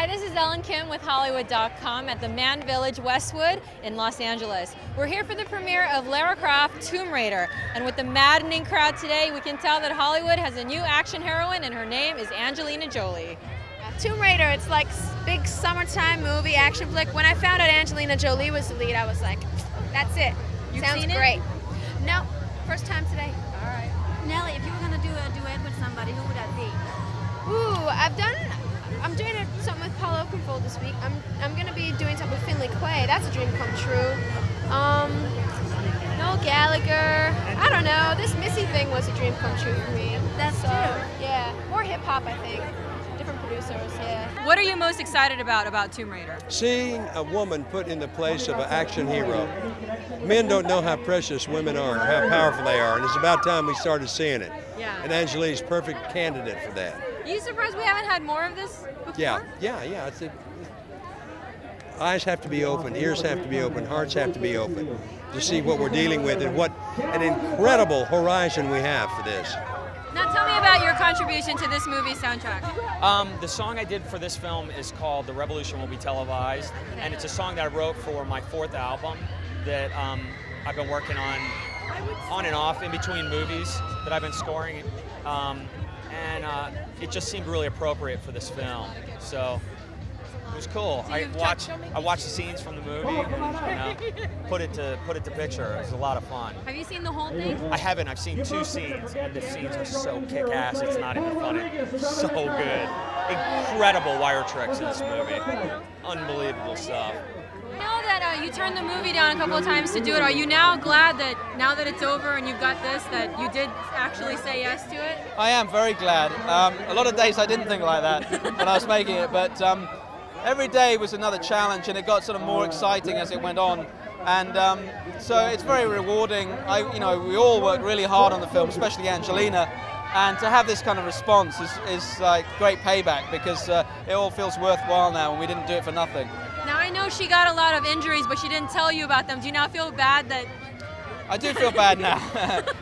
Hi, this is Ellen Kim with Hollywood.com at the Mann Village Westwood in Los Angeles. We're here for the premiere of Lara Croft Tomb Raider, and with the maddening crowd today, we can tell that Hollywood has a new action heroine, and her name is Angelina Jolie. Tomb Raider, it's like big summertime movie, action flick. When I found out Angelina Jolie was the lead, I was like, that's it. You've Sounds seen it? great. No, first time today. All right. Nelly, if you were going to do a duet with somebody, who would that be? Ooh, I'm doing something with Paul Oakenfold this week. I'm gonna be doing something with Finley Quaye. That's a dream come true. Noel Gallagher. I don't know. This Missy thing was a dream come true for me. That's true. Yeah, more hip hop, I think. Different producers. Yeah. What are you most excited about Tomb Raider? Seeing a woman put in the place of an action hero. Men don't know how precious women are, how powerful they are, and it's about time we started seeing it. Yeah. And Angelina's perfect candidate for that. Are you surprised we haven't had more of this before? Yeah. Eyes have to be open, ears have to be open, hearts have to be open to see what we're dealing with and what an incredible horizon we have for this. Now tell me about your contribution to this movie soundtrack. The song I did for this film is called The Revolution Will Be Televised, and it's a song that I wrote for my fourth album that I've been working on and off in between movies that I've been scoring. And it just seemed really appropriate for this film. So it was cool. I watched the scenes from the movie and put it to picture. It was a lot of fun. Have you seen the whole thing? I haven't. I've seen 2 scenes, and the scenes are so kick-ass. It's not even funny. So good. Incredible wire tricks in this movie. Unbelievable stuff. I know that you turned the movie down a couple of times to do it. Are you now glad that now that it's over and you've got this, that you did actually say yes to it? I am very glad. A lot of days I didn't think like that when I was making it, but every day was another challenge, and it got sort of more exciting as it went on. And so it's very rewarding. We all worked really hard on the film, especially Angelina, and to have this kind of response is like great payback, because it all feels worthwhile now, and we didn't do it for nothing. Now I know she got a lot of injuries, but she didn't tell you about them. Do you now feel bad that... I do feel bad now.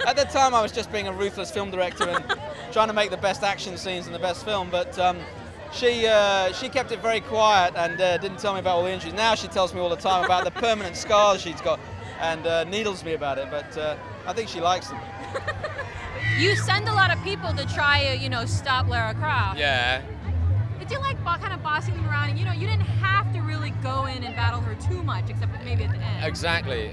At the time I was just being a ruthless film director and trying to make the best action scenes in the best film, but she kept it very quiet and didn't tell me about all the injuries. Now she tells me all the time about the permanent scars she's got and needles me about it, but I think she likes them. You send a lot of people to try, stop Lara Croft. Yeah. Did you like kind of bossing them around? And, you didn't have to really go in and battle her too much, except for maybe at the end. Exactly.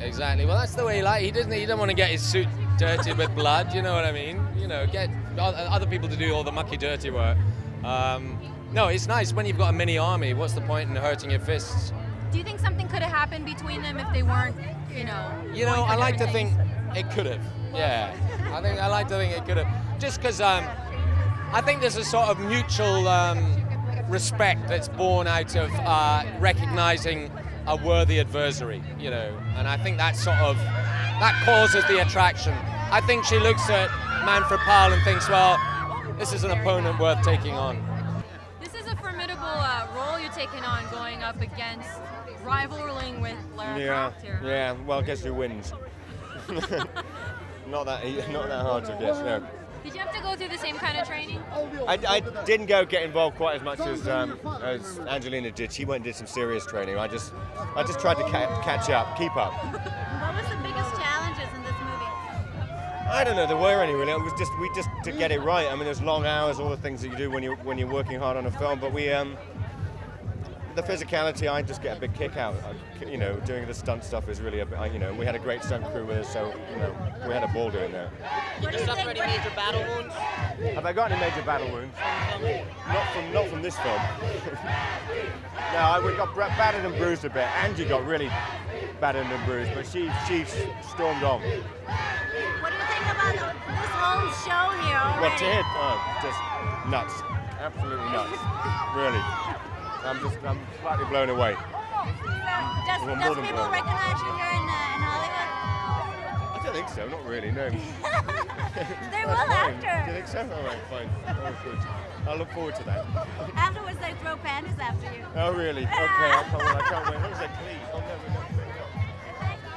Well, that's the way he don't want to get his suit dirty with blood, you know what I mean? Get other people to do all the mucky dirty work. No, it's nice when you've got a mini army. What's the point in hurting your fists? Do you think something could have happened between them if they weren't, I like to think it could have. Yeah. I like to think it could have. Just because I think there's a sort of mutual respect that's born out of recognizing a worthy adversary, and I think that causes the attraction. I think she looks at Manfred Powell and thinks, well, this is an opponent worth taking on. This is a formidable role you're taking on, going up against, rivaling with Lara Croft here. Yeah, well, guess who wins? Not that hard to guess, no. Did you have to go through the same kind of training? I didn't get involved quite as much as Angelina did. She went and did some serious training. I just tried to catch up, keep up. What was the biggest challenges in this movie? I don't know, there were any really. We just to get it right. I mean, there's long hours, all the things that you do when you're working hard on a film. But the physicality, I just get a big kick out. Doing the stunt stuff is really we had a great stunt crew with us, so we had a ball doing that. Did you suffer any major battle wounds? Have I got any major battle wounds? Not from this film. No, we got battered and bruised a bit. Angie got really battered and bruised, but she stormed on. What do you think about this whole show here already? What did? Oh, just nuts. Absolutely nuts. Really. I'm slightly blown away. Does people recognize you here in Hollywood? I don't think so, not really, no. They will after. Do you think so? All right, fine. Oh, good. I look forward to that. Afterwards, they throw panties after you. Oh, really? Okay, I can't wait. What was that, please? Oh, no. Thank you.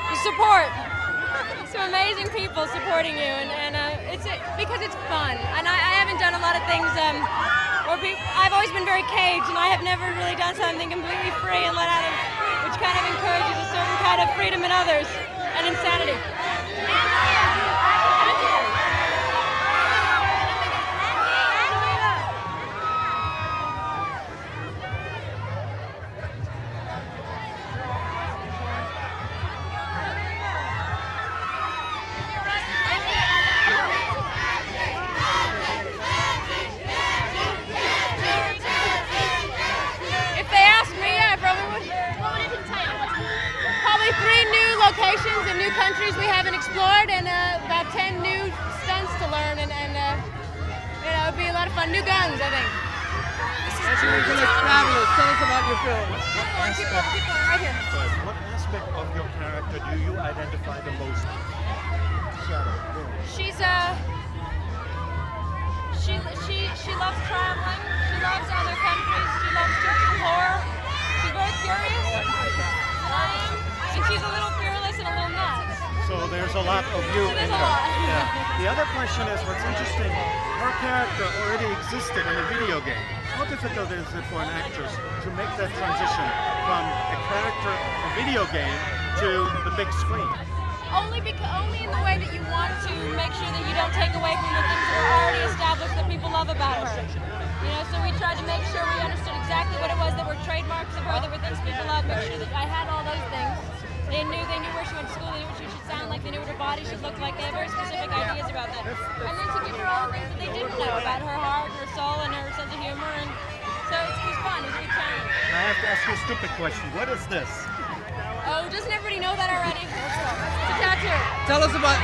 The support. some amazing people supporting you, and it's because it's fun. And I haven't done a lot of things I've always been very caged, and I have never really done something completely free and let out of, which kind of encourages a certain kind of freedom in others and insanity. Locations and new countries we haven't explored, and about 10 new stunts to learn, and it'd be a lot of fun. New guns, I think. Angelina, fabulous. Tell us about your film. Right here. What aspect of your character do you identify the most with? She's she loves traveling. She loves other countries. She loves to explore. She's very curious, and I am. And she's a little fearless and a little nuts. So there's a lot of you in her. Yeah. The other question is, what's interesting, her character already existed in a video game. How difficult is it for an actress to make that transition from a character, a video game, to the big screen? Only in the way that you want to make sure that you don't take away from the things that are already established that people love about her. You know, so we tried to make sure we understood exactly what it was that were trademarks of her, that were things people love, make sure that I had all those things. They knew where she went to school, they knew what she should sound like, they knew what her body should look like, they have very specific ideas about that. And then to give her all the things that they didn't know about her heart, her soul, and her sense of humor, and so it was fun, it was a good challenge. I have to ask you a stupid question. What is this? Oh, doesn't everybody know that already? It's a tattoo. Tell us about